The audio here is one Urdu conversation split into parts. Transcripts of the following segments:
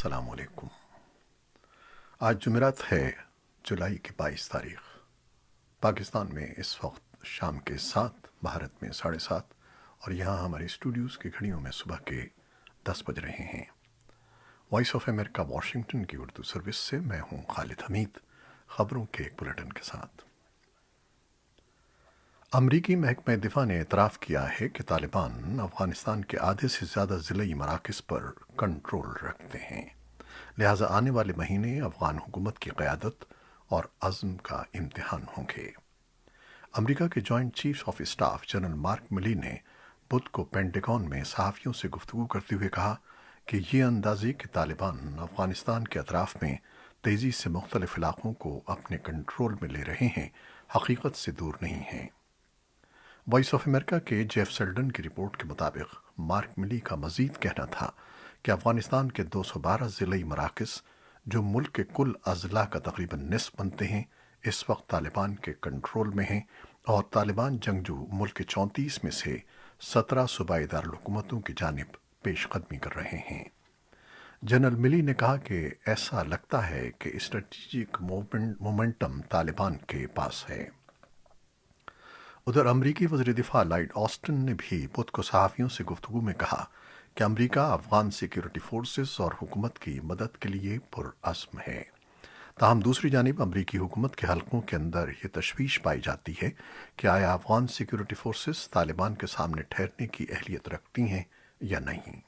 السلام علیکم۔ آج جمعرات ہے، جولائی کی 22 تاریخ۔ پاکستان میں اس وقت شام کے 7، بھارت میں 7:30، اور یہاں ہمارے اسٹوڈیوز کی گھڑیوں میں صبح کے 10 بج رہے ہیں۔ وائس آف امریکہ واشنگٹن کی اردو سروس سے میں ہوں خالد حمید، خبروں کے ایک بلیٹن کے ساتھ۔ امریکی محکمہ دفاع نے اعتراف کیا ہے کہ طالبان افغانستان کے آدھے سے زیادہ ضلعی مراکز پر کنٹرول رکھتے ہیں، لہٰذا آنے والے مہینے افغان حکومت کی قیادت اور عزم کا امتحان ہوں گے۔ امریکہ کے joint chief of staff general mark ملی نے بدھ کو پینٹاگون میں صحافیوں سے گفتگو کرتے ہوئے کہا کہ یہ اندازے کہ طالبان افغانستان کے اطراف میں تیزی سے مختلف علاقوں کو اپنے کنٹرول میں لے رہے ہیں، حقیقت سے دور نہیں ہیں۔ وائس آف امریکہ کے جیف سیلڈن کی رپورٹ کے مطابق مارک ملی کا مزید کہنا تھا کہ افغانستان کے 212 ضلعی مراکز، جو ملک کے کل اضلاع کا تقریباً نصف بنتے ہیں، اس وقت طالبان کے کنٹرول میں ہیں، اور طالبان جنگجو ملک کے 34 میں سے 17 صوبائی دارالحکومتوں کی جانب پیش قدمی کر رہے ہیں۔ جنرل ملی نے کہا کہ ایسا لگتا ہے کہ اسٹریٹجک مومنٹم طالبان کے پاس ہے۔ ادھر امریکی وزیر دفاع لائیڈ آسٹن نے بھی بدھ کو صحافیوں سے گفتگو میں کہا کہ امریکہ افغان سیکیورٹی فورسز اور حکومت کی مدد کے لیے پرعزم ہے۔ تاہم دوسری جانب امریکی حکومت کے حلقوں کے اندر یہ تشویش پائی جاتی ہے کہ آیا افغان سیکیورٹی فورسز طالبان کے سامنے ٹھہرنے کی اہلیت رکھتی ہیں یا نہیں۔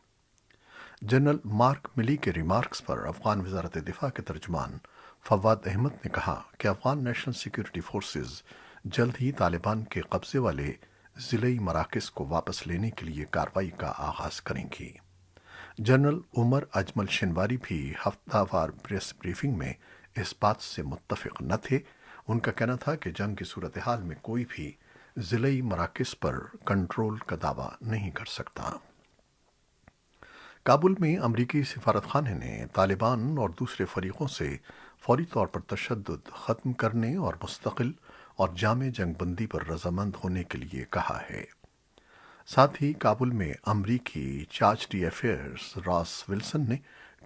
جنرل مارک ملی کے ریمارکس پر افغان وزارت دفاع کے ترجمان فواد احمد نے کہا کہ افغان نیشنل سیکیورٹی فورسز جلد ہی طالبان کے قبضے والے ضلعی مراکز کو واپس لینے کے لیے کارروائی کا آغاز کریں گی۔ جنرل عمر اجمل شنواری بھی ہفتہ وار پریس بریفنگ میں اس بات سے متفق نہ تھے۔ ان کا کہنا تھا کہ جنگ کی صورتحال میں کوئی بھی ضلعی مراکز پر کنٹرول کا دعویٰ نہیں کر سکتا۔ کابل میں امریکی سفارت خانے نے طالبان اور دوسرے فریقوں سے فوری طور پر تشدد ختم کرنے اور مستقل اور جامع جنگ بندی پر رضامند ہونے کے لیے کہا ہے۔ ساتھ ہی کابل میں امریکی چارج ڈی افیئرز راس ولسن نے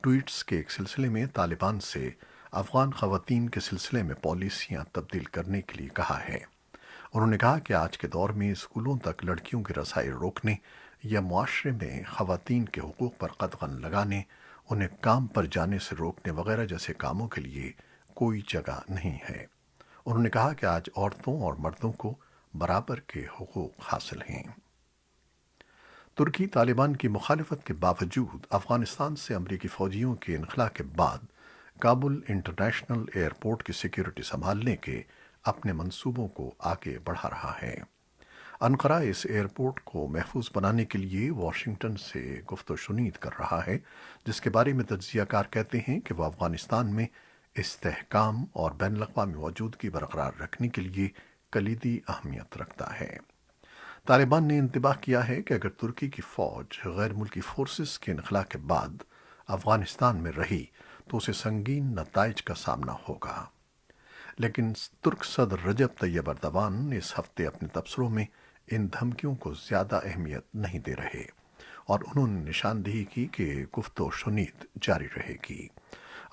ٹویٹس کے ایک سلسلے میں طالبان سے افغان خواتین کے سلسلے میں پالیسیاں تبدیل کرنے کے لیے کہا ہے۔ انہوں نے کہا کہ آج کے دور میں اسکولوں تک لڑکیوں کی رسائی روکنے یا معاشرے میں خواتین کے حقوق پر قدغن لگانے، انہیں کام پر جانے سے روکنے وغیرہ جیسے کاموں کے لیے کوئی جگہ نہیں ہے۔ انہوں نے کہا کہ آج عورتوں اور مردوں کو برابر کے حقوق حاصل ہیں۔ ترکی طالبان کی مخالفت کے باوجود افغانستان سے امریکی فوجیوں کے انخلاء کے بعد کابل انٹرنیشنل ایئرپورٹ کی سیکیورٹی سنبھالنے کے اپنے منصوبوں کو آگے بڑھا رہا ہے۔ انقرہ اس ایئرپورٹ کو محفوظ بنانے کے لیے واشنگٹن سے گفت و شنید کر رہا ہے، جس کے بارے میں تجزیہ کار کہتے ہیں کہ وہ افغانستان میں استحکام اور بین الاقوامی موجودگی برقرار رکھنے کے لیے کلیدی اہمیت رکھتا ہے۔ طالبان نے انتباہ کیا ہے کہ اگر ترکی کی فوج غیر ملکی فورسز کے انخلاء کے بعد افغانستان میں رہی تو اسے سنگین نتائج کا سامنا ہوگا۔ لیکن ترک صدر رجب طیب اردوان اس ہفتے اپنے تبصروں میں ان دھمکیوں کو زیادہ اہمیت نہیں دے رہے، اور انہوں نے نشاندہی کی کہ گفت و شنید جاری رہے گی۔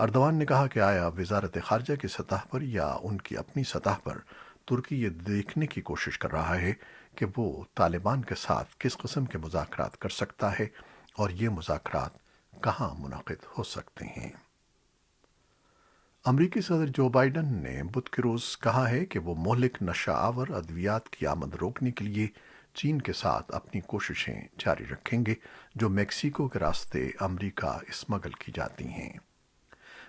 اردوان نے کہا کہ آیا وزارت خارجہ کی سطح پر یا ان کی اپنی سطح پر ترکی یہ دیکھنے کی کوشش کر رہا ہے کہ وہ طالبان کے ساتھ کس قسم کے مذاکرات کر سکتا ہے اور یہ مذاکرات کہاں منعقد ہو سکتے ہیں۔ امریکی صدر جو بائیڈن نے بدھ کے روز کہا ہے کہ وہ مہلک نشہ آور ادویات کی آمد روکنے کے لیے چین کے ساتھ اپنی کوششیں جاری رکھیں گے، جو میکسیکو کے راستے امریکہ اسمگل کی جاتی ہیں۔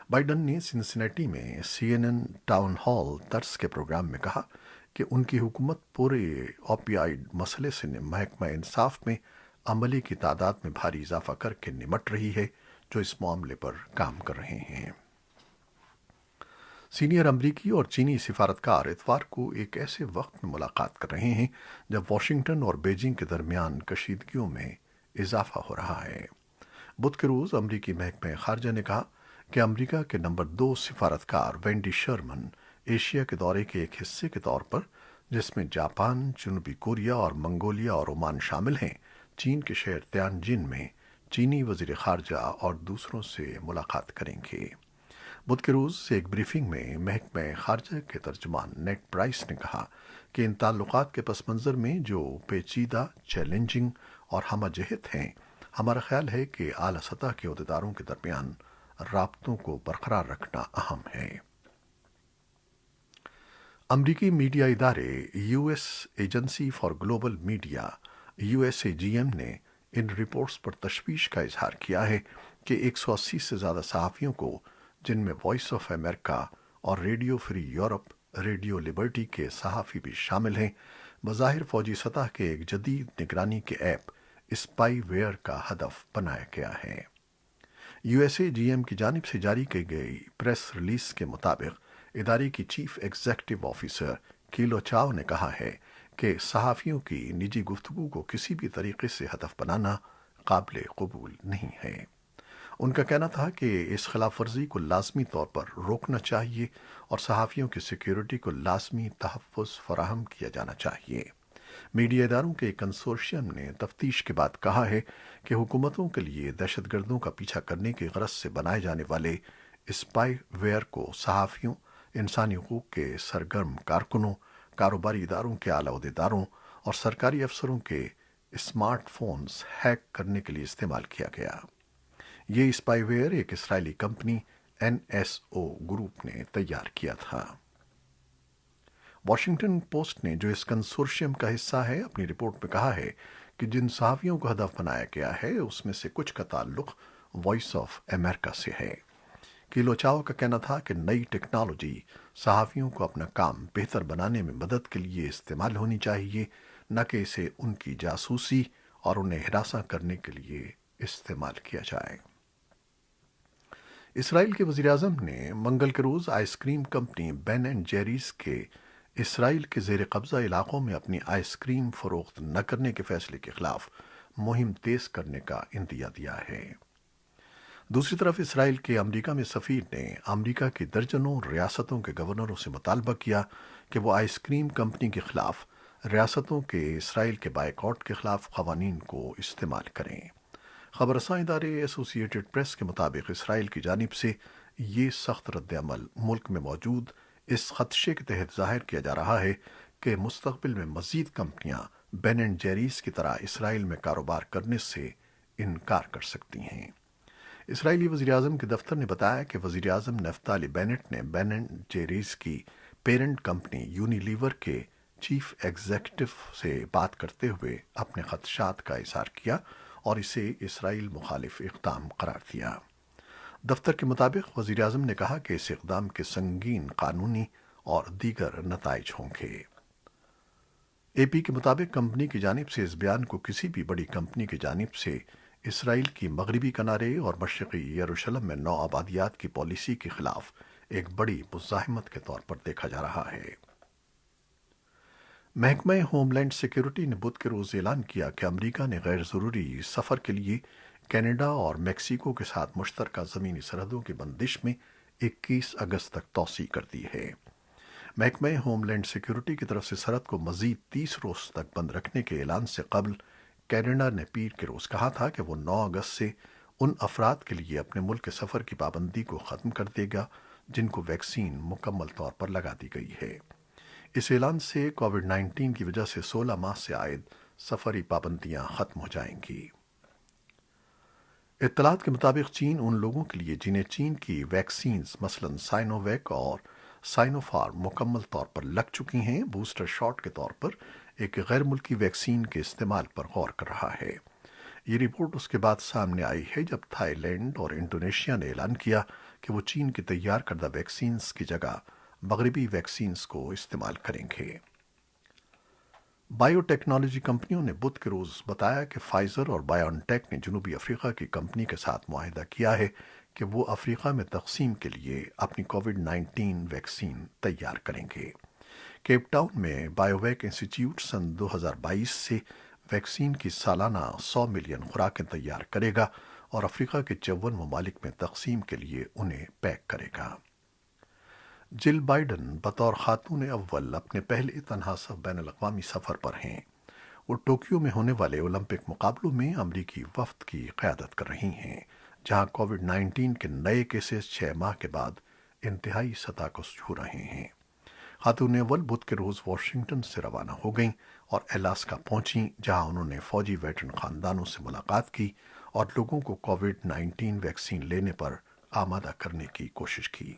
بائیڈن نے سنسنیٹی میں سی این این ٹاؤن ہال طرز کے پروگرام میں کہا کہ ان کی حکومت پورے اوپیائڈ مسئلے سے محکمہ انصاف میں عملے کی تعداد میں بھاری اضافہ کر کے نمٹ رہی ہے، جو اس معاملے پر کام کر رہے ہیں۔ سینئر امریکی اور چینی سفارتکار اتوار کو ایک ایسے وقت میں ملاقات کر رہے ہیں جب واشنگٹن اور بیجنگ کے درمیان کشیدگیوں میں اضافہ ہو رہا ہے۔ بدھ کے روز امریکی محکمہ خارجہ نے کہا کہ امریکہ کے نمبر 2 سفارتکار وینڈی شرمن ایشیا کے دورے کے ایک حصے کے طور پر، جس میں جاپان، جنوبی کوریا اور منگولیا اور عمان شامل ہیں، چین کے شہر تیانجن میں چینی وزیر خارجہ اور دوسروں سے ملاقات کریں گے۔ بدھ کے روز ایک بریفنگ میں محکمہ خارجہ کے ترجمان نیڈ پرائس نے کہا کہ ان تعلقات کے پس منظر میں جو پیچیدہ، چیلنجنگ اور ہمہ جہت ہیں، ہمارا خیال ہے کہ اعلیٰ سطح کے عہدیداروں کے درمیان رابطوں کو برقرار رکھنا اہم ہے۔ امریکی میڈیا ادارے U S agency for global media USAGM نے ان رپورٹس پر تشویش کا اظہار کیا ہے کہ 180 سے زیادہ صحافیوں کو، جن میں وائس آف امریکہ اور radio free Europe, radio Liberty کے صحافی بھی شامل ہیں، بظاہر فوجی سطح کے ایک جدید نگرانی کے ایپ اسپائی ویئر کا ہدف بنایا گیا ہے۔ USAGM کی جانب سے جاری کی گئی پریس ریلیز کے مطابق ادارے کی چیف ایگزیکٹو آفیسر کیلو چاو نے کہا ہے کہ صحافیوں کی نجی گفتگو کو کسی بھی طریقے سے ہدف بنانا قابل قبول نہیں ہے۔ ان کا کہنا تھا کہ اس خلاف ورزی کو لازمی طور پر روکنا چاہیے اور صحافیوں کی سیکیورٹی کو لازمی تحفظ فراہم کیا جانا چاہیے۔ میڈیا اداروں کے کنسورشیم نے تفتیش کے بعد کہا ہے کہ حکومتوں کے لیے دہشت گردوں کا پیچھا کرنے کی غرض سے بنائے جانے والے اسپائی ویئر کو صحافیوں، انسانی حقوق کے سرگرم کارکنوں، کاروباری اداروں کے اعلیٰ عہدیداروں اور سرکاری افسروں کے اسمارٹ فونز ہیک کرنے کے لیے استعمال کیا گیا۔ یہ اسپائی ویئر ایک اسرائیلی کمپنی NSO گروپ نے تیار کیا تھا۔ واشنگٹن پوسٹ نے، جو اس کنسورشیم کا حصہ ہے، اپنی رپورٹ میں کہا ہے کہ جن صحافیوں کو ہدف بنایا گیا ہے اس میں سے کچھ کا تعلق وائس آف امریکہ سے ہے۔ کیلو چاو کا کہنا تھا کہ نئی ٹیکنالوجی صحافیوں کو اپنا کام بہتر بنانے میں مدد کے لیے استعمال ہونی چاہیے، نہ کہ اسے ان کی جاسوسی اور انہیں ہراساں کرنے کے لیے استعمال کیا جائے۔ اسرائیل کے وزیر اعظم نے منگل کے روز ice cream company Ben and Jerry's کے اسرائیل کے زیر قبضہ علاقوں میں اپنی آئس کریم فروخت نہ کرنے کے فیصلے کے خلاف مہم تیز کرنے کا عندیہ دیا ہے۔ دوسری طرف اسرائیل کے امریکہ میں سفیر نے امریکہ کی درجنوں ریاستوں کے گورنروں سے مطالبہ کیا کہ وہ آئس کریم کمپنی کے خلاف ریاستوں کے اسرائیل کے بائیکاٹ کے خلاف قوانین کو استعمال کریں۔ خبر رساں ادارے ایسوسی ایٹڈ پریس کے مطابق اسرائیل کی جانب سے یہ سخت رد عمل ملک میں موجود اس خدشے کے تحت ظاہر کیا جا رہا ہے کہ مستقبل میں مزید کمپنیاں بین اینڈ جیریز کی طرح اسرائیل میں کاروبار کرنے سے انکار کر سکتی ہیں۔ اسرائیلی وزیر اعظم کے دفتر نے بتایا کہ وزیر اعظم نفتالی بینٹ نے بین اینڈ جیریز کی پیرنٹ کمپنی یونیلیور کے چیف ایگزیکٹو سے بات کرتے ہوئے اپنے خدشات کا اظہار کیا اور اسے اسرائیل مخالف اقدام قرار دیا۔ دفتر کے مطابق وزیر اعظم نے کہا کہ اس اقدام کے سنگین قانونی اور دیگر نتائج ہوں گے۔ AP کے مطابق کمپنی کی جانب سے اس بیان کو کسی بھی بڑی کمپنی کی جانب سے اسرائیل کی مغربی کنارے اور مشرقی یروشلم میں نو آبادیات کی پالیسی کے خلاف ایک بڑی مزاحمت کے طور پر دیکھا جا رہا ہے۔ محکمہ ہوم لینڈ سیکیورٹی نے بدھ کے روز اعلان کیا کہ امریکہ نے غیر ضروری سفر کے لیے کینیڈا اور میکسیکو کے ساتھ مشترکہ زمینی سرحدوں کی بندش میں 21 اگست تک توسیع کر دی ہے۔ محکمہ ہوم لینڈ سیکیورٹی کی طرف سے سرحد کو مزید 30 روز تک بند رکھنے کے اعلان سے قبل کینیڈا نے پیر کے روز کہا تھا کہ وہ 9 اگست سے ان افراد کے لیے اپنے ملک کے سفر کی پابندی کو ختم کر دے گا جن کو ویکسین مکمل طور پر لگا دی گئی ہے۔ اس اعلان سے کووڈ-19 کی وجہ سے 16 ماہ سے عائد سفری پابندیاں ختم ہو جائیں گی۔ اطلاعات کے مطابق چین ان لوگوں کے لیے جنہیں چین کی ویکسینز مثلاً سائنو ویک اور سائنو فارم مکمل طور پر لگ چکی ہیں، بوسٹر شاٹ کے طور پر ایک غیر ملکی ویکسین کے استعمال پر غور کر رہا ہے۔ یہ رپورٹ اس کے بعد سامنے آئی ہے جب تھائی لینڈ اور انڈونیشیا نے اعلان کیا کہ وہ چین کی تیار کردہ ویکسینز کی جگہ مغربی ویکسینز کو استعمال کریں گے۔ بائیو ٹیکنالوجی کمپنیوں نے بدھ کے روز بتایا کہ فائزر اور بایون ٹیک نے جنوبی افریقہ کی کمپنی کے ساتھ معاہدہ کیا ہے کہ وہ افریقہ میں تقسیم کے لیے اپنی کووڈ-19 ویکسین تیار کریں گے۔ کیپ ٹاؤن میں بایو ویک انسٹی ٹیوٹ سن 2022 سے ویکسین کی سالانہ 100 ملین خوراکیں تیار کرے گا اور افریقہ کے 54 ممالک میں تقسیم کے لیے انہیں پیک کرے گا۔ جل بائیڈن بطور خاتون اول اپنے پہلے تنہا بین الاقوامی سفر پر ہیں۔ وہ ٹوکیو میں ہونے والے اولمپک مقابلوں میں امریکی وفد کی قیادت کر رہی ہیں، جہاں کووڈ 19 کے نئے کیسز 6 ماہ کے بعد انتہائی سطح کو چھو رہے ہیں۔ خاتون اول بدھ کے روز واشنگٹن سے روانہ ہو گئیں اور الاسکا پہنچیں، جہاں انہوں نے فوجی ویٹرن خاندانوں سے ملاقات کی اور لوگوں کو کووڈ 19 ویکسین لینے پر آمادہ کرنے کی کوشش کی۔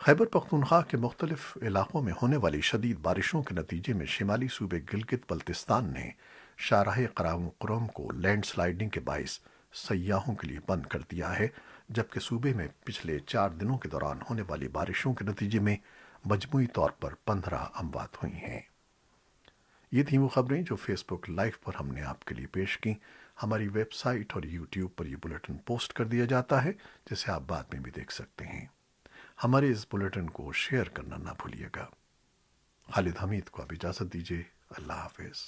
خیبر پختونخوا کے مختلف علاقوں میں ہونے والی شدید بارشوں کے نتیجے میں شمالی صوبے گلگت بلتستان نے شاہراہ قراقرم کو لینڈ سلائیڈنگ کے باعث سیاحوں کے لیے بند کر دیا ہے، جبکہ صوبے میں پچھلے 4 دنوں کے دوران ہونے والی بارشوں کے نتیجے میں مجموعی طور پر 15 اموات ہوئی ہیں۔ یہ تھیں وہ خبریں جو فیس بک لائیو پر ہم نے آپ کے لیے پیش کی۔ ہماری ویب سائٹ اور یوٹیوب پر یہ بلیٹن پوسٹ کر دیا جاتا ہے، جسے آپ بعد میں بھی دیکھ سکتے ہیں۔ ہمارے اس بلیٹن کو شیئر کرنا نہ بھولیے گا۔ خالد حمید کو اب اجازت دیجیے۔ اللہ حافظ۔